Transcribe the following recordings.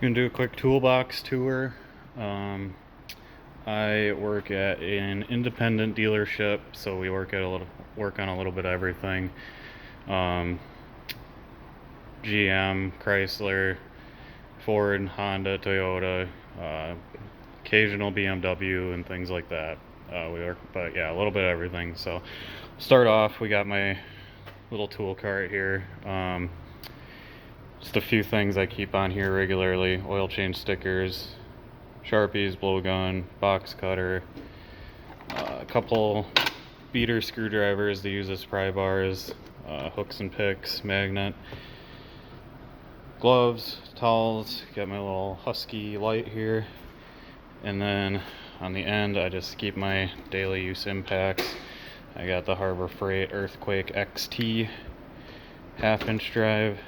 Gonna do a quick toolbox tour. Um, I work at an independent dealership, so we work on a little bit of everything. Um, GM, Chrysler, Ford, Honda, Toyota, occasional BMW and things like that. We work, but yeah, a little bit of everything. So, start off. We got my little tool cart here. Just a few things I keep on here regularly: oil change stickers, Sharpies, blowgun, box cutter, a couple beater screwdrivers to use as pry bars, hooks and picks, magnet, gloves, towels, got my little Husky light here, and then on the end I just keep my daily use impacts. I got the Harbor Freight Earthquake XT half-inch drive,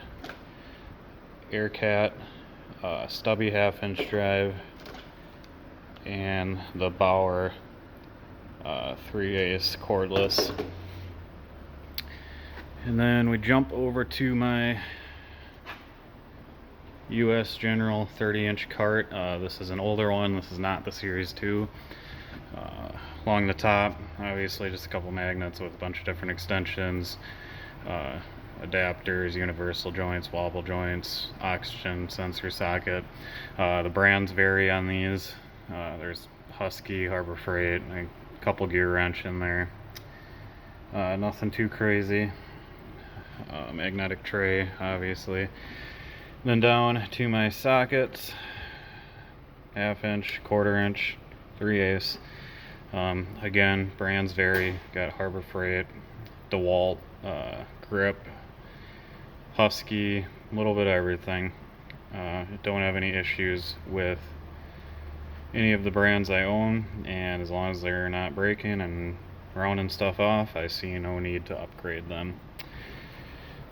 Aircat stubby half-inch drive, and the Bauer 3/8 cordless. And then we jump over to my US General 30-inch cart. This is an older one. This is not the Series 2. Along the top, obviously just a couple magnets with a bunch of different extensions, adapters, universal joints, wobble joints, oxygen sensor socket. The brands vary on these. There's Husky, Harbor Freight, a couple gear wrench in there. Nothing too crazy. Magnetic tray, obviously. Then down to my sockets, half-inch, quarter-inch, 3/8. Again, brands vary. Got Harbor Freight, DeWalt, Grip, Husky, a little bit of everything. Don't have any issues with any of the brands I own, and as long as they're not breaking and rounding stuff off, I see no need to upgrade them.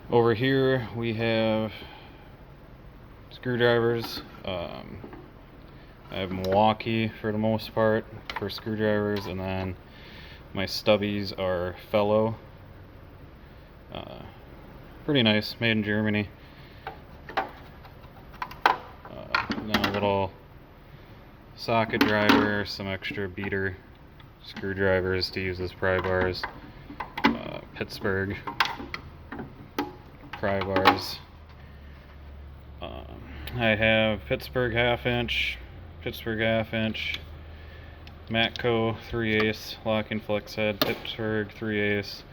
Over here we have screwdrivers. I have Milwaukee for the most part for screwdrivers, and then my stubbies are Fellow. Pretty nice, made in Germany. And then a little socket driver, some extra beater screwdrivers to use as pry bars, Pittsburgh pry bars. I have Pittsburgh half-inch, Matco 3/8 locking flex head, Pittsburgh 3/8,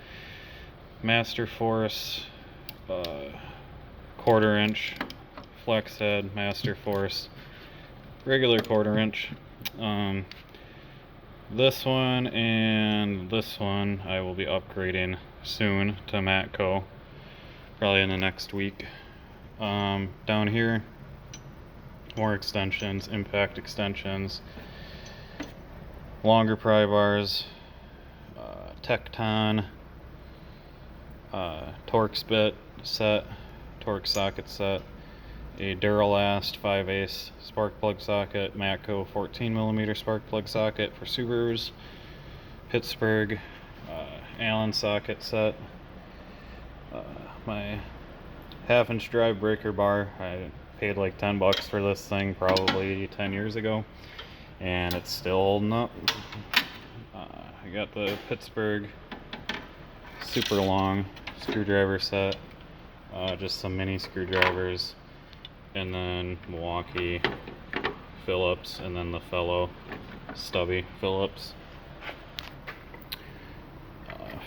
Master Force quarter-inch flex head, Master Force regular quarter-inch. This one and this one I will be upgrading soon to Matco, probably in the next week. Down here, more extensions, impact extensions, longer pry bars, Tecton, torque bit set, torque socket set, a Duralast 5/8 spark plug socket, Matco 14mm spark plug socket for Subarus, Pittsburgh Allen socket set, my half-inch drive breaker bar. I paid like $10 for this thing probably 10 years ago, and it's still holding up. I got the Pittsburgh super long screwdriver set, just some mini screwdrivers, and then Milwaukee Phillips, and then the Fellow stubby Phillips.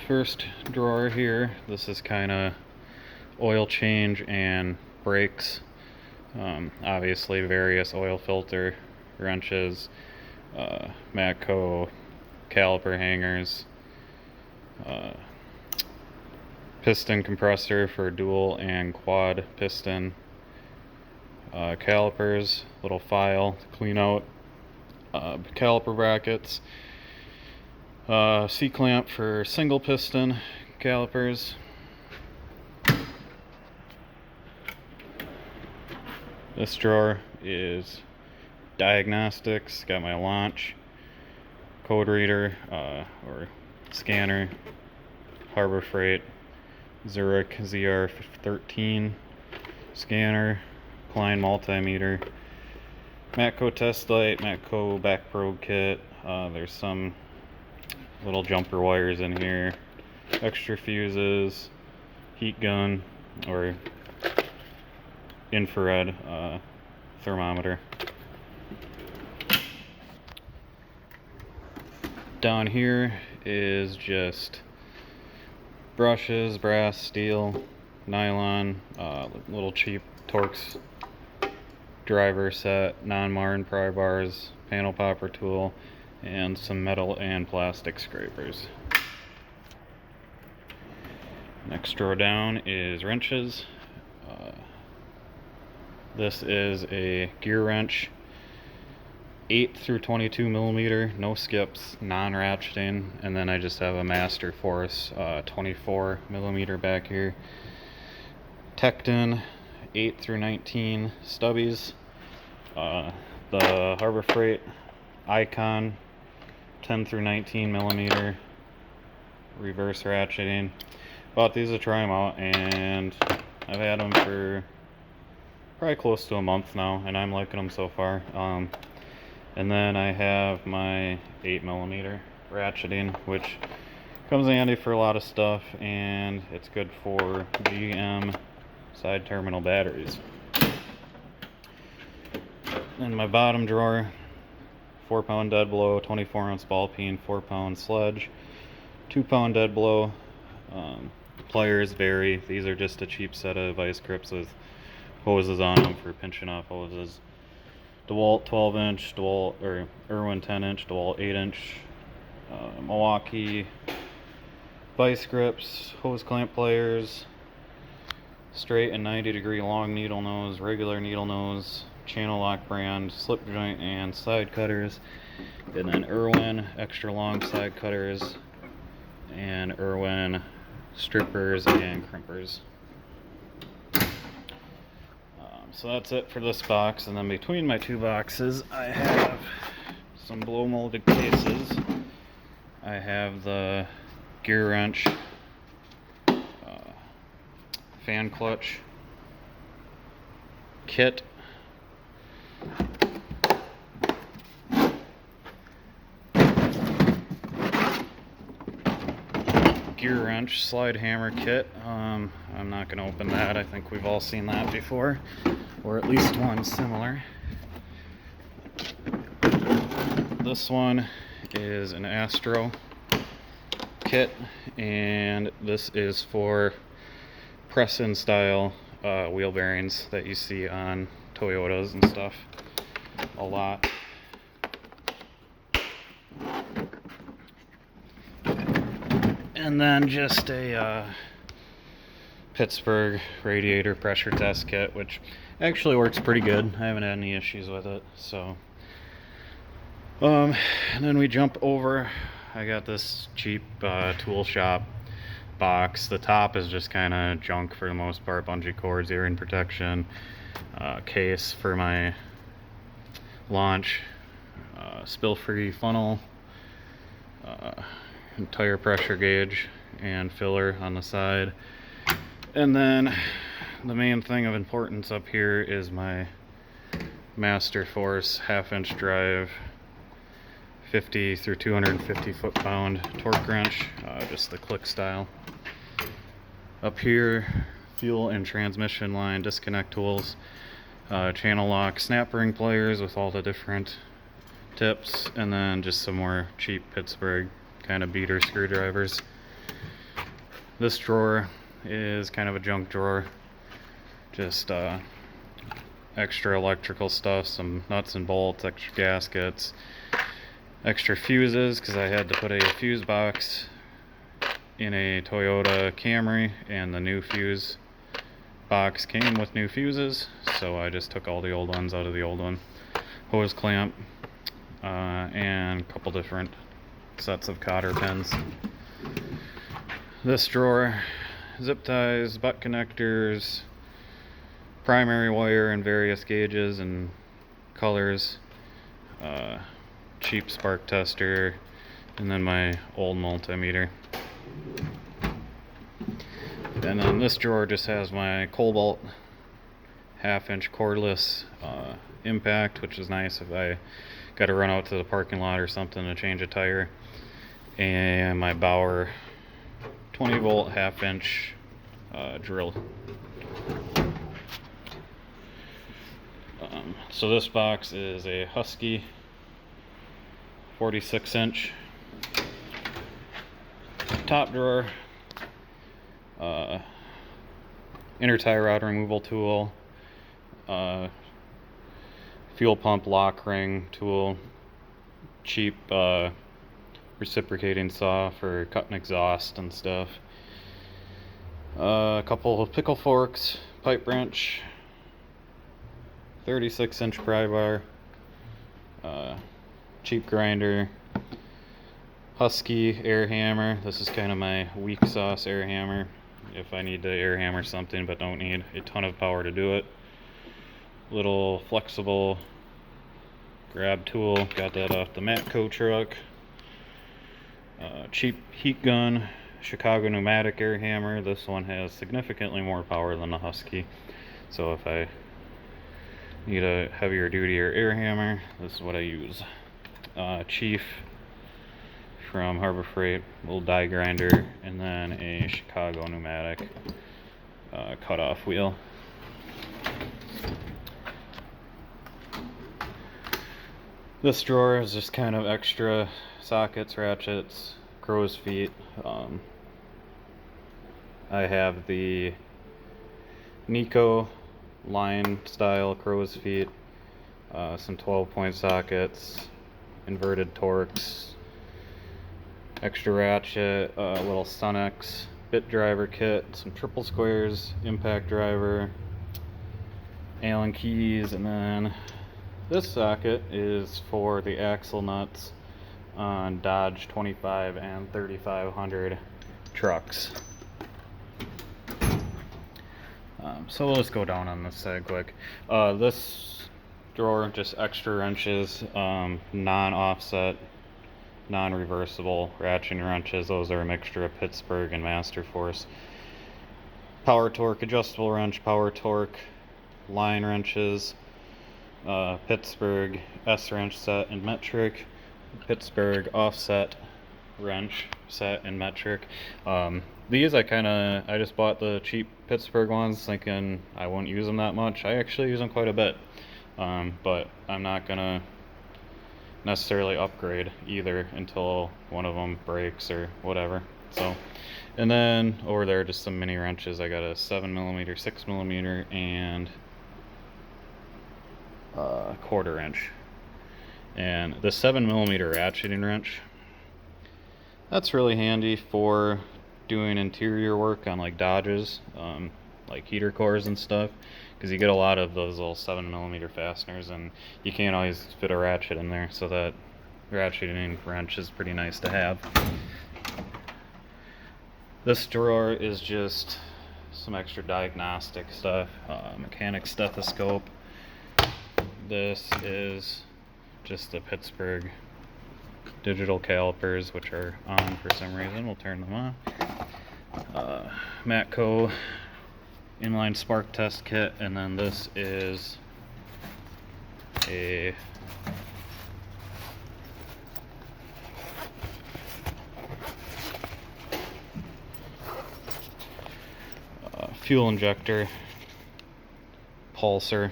First drawer here, this is kind of oil change and brakes. Obviously various oil filter wrenches, Matco caliper hangers, piston compressor for dual and quad piston, calipers, little file to clean out caliper brackets, C-clamp for single piston calipers. This drawer is diagnostics. Got my launch code reader or scanner, Harbor Freight Zurich ZR13 scanner, Klein multimeter, Matco test light, Matco back probe kit. There's some little jumper wires in here, extra fuses, heat gun or infrared thermometer. Down here is just brushes, brass, steel, nylon, little cheap Torx driver set, non-marred pry bars, panel popper tool, and some metal and plastic scrapers. Next drawer down is wrenches. This is a gear wrench, 8 through 22 millimeter, no skips, non-ratcheting, and then I just have a Master Force 24 millimeter back here. Tecton 8 through 19 stubbies. The Harbor Freight Icon 10 through 19 millimeter reverse ratcheting. Bought these to try them out, and I've had them for probably close to a month now, and I'm liking them so far. And then I have my 8 millimeter ratcheting, which comes handy for a lot of stuff, and it's good for GM side terminal batteries. In my bottom drawer, 4-pound dead blow, 24-ounce ball peen, 4-pound sledge, 2-pound dead blow. Pliers vary. These are just a cheap set of vice grips with hoses on them for pinching off hoses. DeWalt 12-inch, DeWalt or Irwin 10-inch, DeWalt 8-inch, Milwaukee vice grips, hose clamp pliers, straight and 90-degree long needle nose, regular needle nose, channel lock brand, slip joint and side cutters, and then Irwin extra long side cutters, and Irwin strippers and crimpers. So that's it for this box, and then between my two boxes I have some blow molded cases. I have the gear wrench, fan clutch kit, gear wrench slide hammer kit. I'm not going to open that. I think we've all seen that before, or at least one similar. This one is an Astro kit, and this is for press-in style wheel bearings that you see on Toyotas and stuff a lot. And then just a Pittsburgh radiator pressure test kit, which actually works pretty good. I haven't had any issues with it. So and then we jump over. I got this cheap tool shop box. The top is just kind of junk for the most part. Bungee cords, earring protection, case for my launch, spill-free funnel, tire pressure gauge and filler on the side. And then the main thing of importance up here is my Master Force half-inch drive 50 through 250 foot-pound torque wrench, just the click style. Up here, fuel and transmission line disconnect tools, channel lock snap ring pliers with all the different tips, and then just some more cheap Pittsburgh kind of beater screwdrivers. This drawer is kind of a junk drawer, just extra electrical stuff, some nuts and bolts, extra gaskets, extra fuses, because I had to put a fuse box in a Toyota Camry, and the new fuse box came with new fuses, so I just took all the old ones out of the old one. Hose clamp, and a couple different sets of cotter pins. This drawer, zip ties, butt connectors, primary wire in various gauges and colors, cheap spark tester, and then my old multimeter. And then this drawer just has my Cobalt 1/2-inch cordless impact, which is nice if I got to run out to the parking lot or something to change a tire. And my Bauer 20-volt 1/2-inch drill. So this box is a Husky 46-inch top drawer, inner tie rod removal tool, fuel pump lock ring tool, cheap reciprocating saw for cutting exhaust and stuff, a couple of pickle forks, pipe wrench, 36-inch pry bar, cheap grinder, Husky air hammer. This is kind of my weak sauce air hammer if I need to air hammer something but don't need a ton of power to do it. Little flexible grab tool, got that off the Matco truck. Cheap heat gun, Chicago pneumatic air hammer. This one has significantly more power than the Husky, so if I need a heavier duty or air hammer, this is what I use. Chief from Harbor Freight, little die grinder, and then a Chicago pneumatic cutoff wheel. This drawer is just kind of extra sockets, ratchets, crow's feet. I have the Nico line style crow's feet, some 12-point sockets, inverted Torx, extra ratchet, a little Sunex bit driver kit, some triple squares, impact driver, Allen keys, and then this socket is for the axle nuts on Dodge 25 and 3500 trucks. So we'll just go down on this side quick. This drawer, just extra wrenches, non-offset, non-reversible ratcheting wrenches. Those are a mixture of Pittsburgh and Masterforce. Power torque adjustable wrench, power torque line wrenches, Pittsburgh S wrench set and metric, Pittsburgh offset wrench set and metric. These I just bought the cheap Pittsburgh ones thinking I wouldn't use them that much. I actually use them quite a bit, but I'm not gonna necessarily upgrade either until one of them breaks or whatever. So, and then over there just some mini wrenches. I got a 7mm, 6mm, and a 1/4 inch. And the 7mm ratcheting wrench, that's really handy for doing interior work on like Dodges, like heater cores and stuff, because you get a lot of those little 7mm fasteners and you can't always fit a ratchet in there, so that ratcheting wrench is pretty nice to have. This drawer is just some extra diagnostic stuff, mechanic stethoscope. This is just the Pittsburgh digital calipers, which are on for some reason. We'll turn them on. Matco inline spark test kit, and then this is a fuel injector pulser.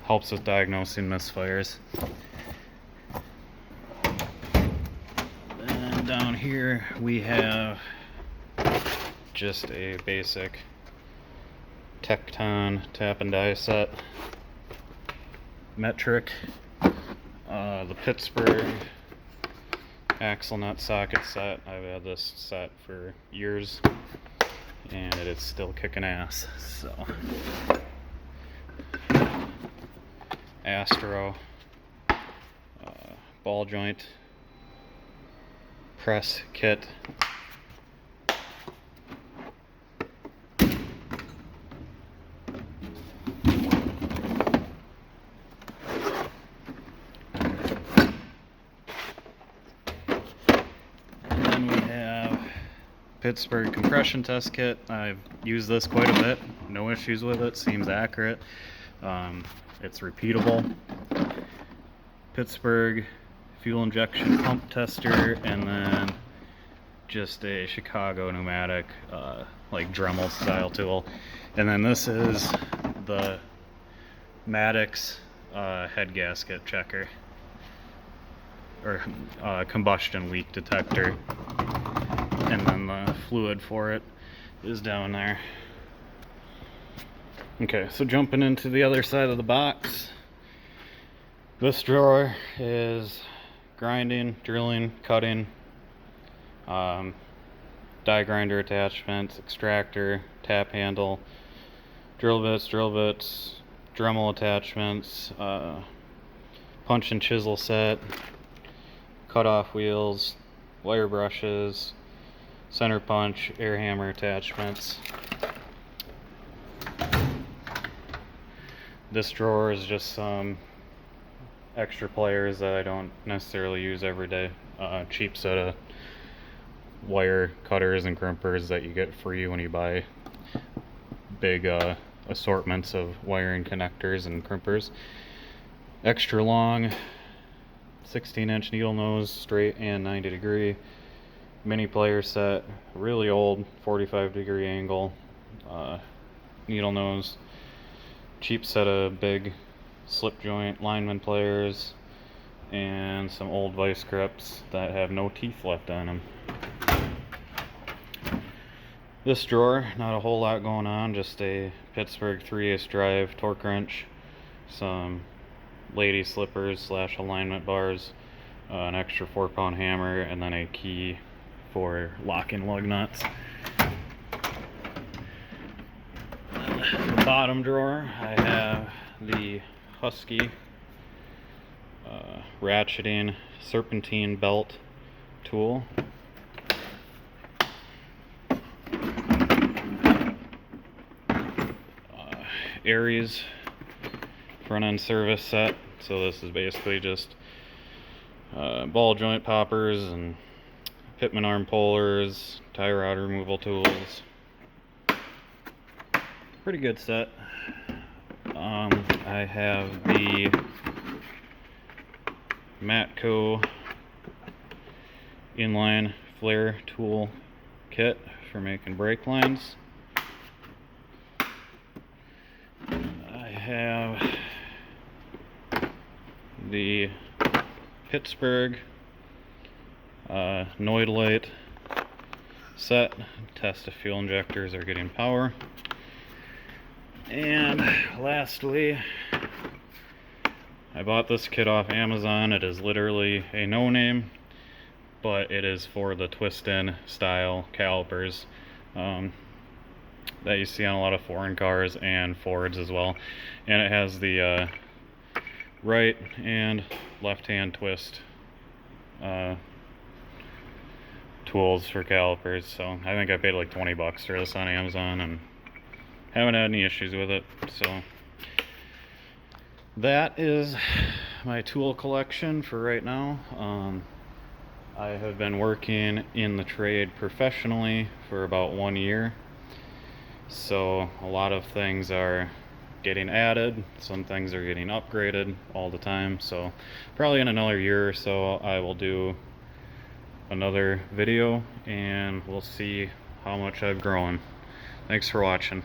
Helps with diagnosing misfires. And down here we have just a basic Tecton tap and die set, metric, the Pittsburgh axle nut socket set. I've had this set for years and it is still kicking ass. So Astro ball joint press kit, and then we have Pittsburgh compression test kit. I've used this quite a bit. no issues with it, seems accurate. It's repeatable. Pittsburgh fuel injection pump tester, and then just a Chicago pneumatic, like Dremel style tool. And then this is the Maddox head gasket checker, or combustion leak detector. And then the fluid for it is down there. Okay, so jumping into the other side of the box, this drawer is grinding, drilling, cutting, die grinder attachments, extractor, tap handle, drill bits, Dremel attachments, punch and chisel set, cutoff wheels, wire brushes, center punch, air hammer attachments. This drawer is just some extra pliers that I don't necessarily use every day. Cheap set of wire cutters and crimpers that you get free when you buy big assortments of wiring connectors and crimpers. Extra long 16-inch needle nose, straight and 90 degree. Mini plier set, really old 45-degree angle needle nose. Cheap set of big slip joint lineman pliers, and some old vice grips that have no teeth left on them. This drawer, not a whole lot going on, just a Pittsburgh 3/8 drive torque wrench, some lady slippers / alignment bars, an extra 4-pound hammer, and then a key for locking lug nuts. The bottom drawer, I have the Husky ratcheting serpentine belt tool. Aries front end service set. So this is basically just ball joint poppers and Pitman arm pullers, tie rod removal tools. Pretty good set. I have the Matco inline flare tool kit for making brake lines. I have the Pittsburgh Noidolite set, test if fuel injectors are getting power. And lastly, I bought this kit off Amazon. It is literally a no-name, but it is for the twist-in style calipers that you see on a lot of foreign cars and Fords as well. And it has the right and left-hand twist tools for calipers. So I think I paid like 20 bucks for this on Amazon and haven't had any issues with it. So that is my tool collection for right now. I have been working in the trade professionally for about 1 year, so a lot of things are getting added, some things are getting upgraded all the time. So probably in another year or so I will do another video and we'll see how much I've grown. Thanks for watching.